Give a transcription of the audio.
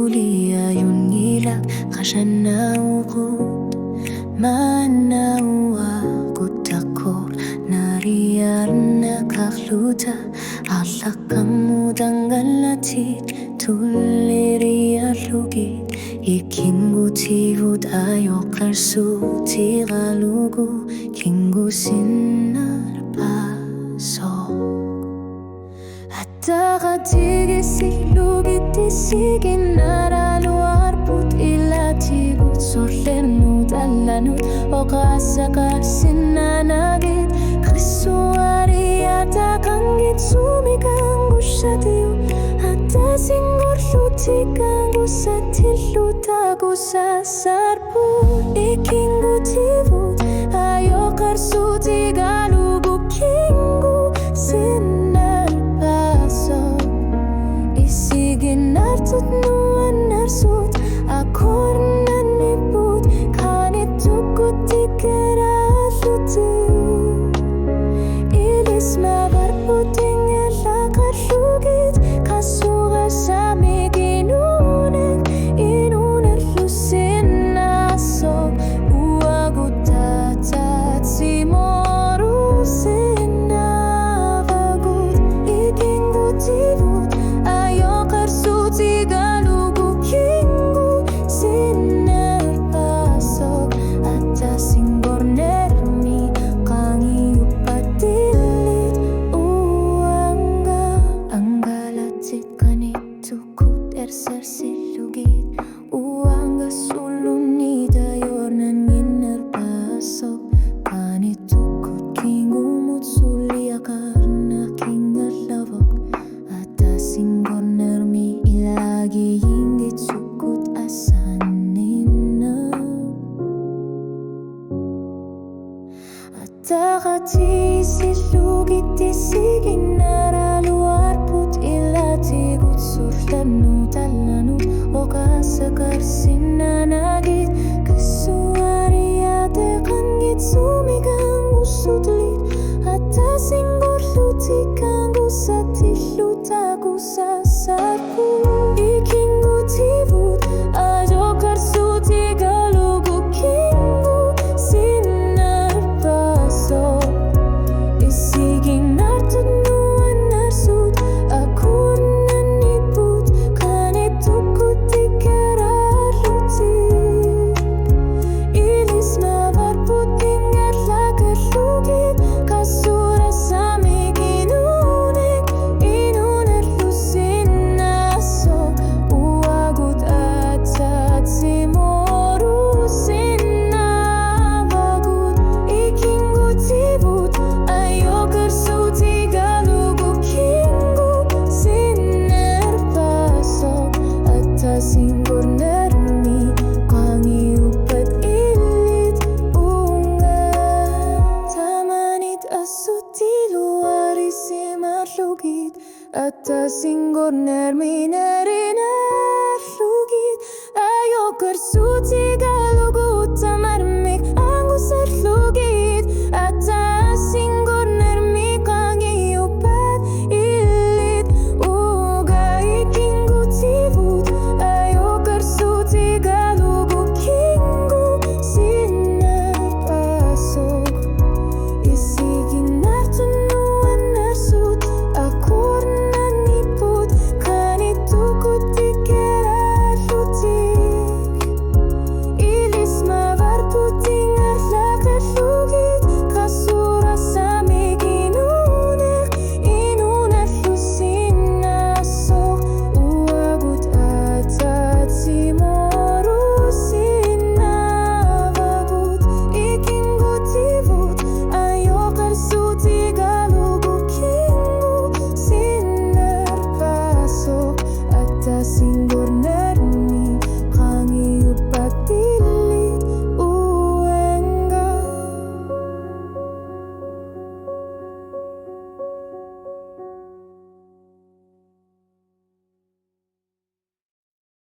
tulia yun nila kasanauqut manawakot ako nariyan nakakluta alakam udanggalati tuliriyalugi ikingu tivut ayokar suti galugu kingu sinarpaso Ataqatigisi lugitisigin naraluarput ilatigut sorlenut allanut oqasaqar sinanagit qissuariyata qangit sumikangushatiyu atasingorlutikangusatilutakusasarpu ikingutivut ayoqar sutigalugu kingu Isigin nartut nuan narsut akor naniput kanit tukut tikeralutu ilis magarput ingelakar lugit kasuga sami ginunek inuner lusin naso uagutatat simoru sinabagut ikingutivut Tigalugu kingu sinerpasok atasingbornermi kangi upatilit uangga anggalatit kanitukut ersersilugit uangga suluni dayornan nginerpasok kanitukut kingu mutsulia karena kingalavok atasingbornermi lagi ingit sukut asanina Ataqati silugitisigin naraluarput ilatigut surlanut allanut oqasaqar sinanagit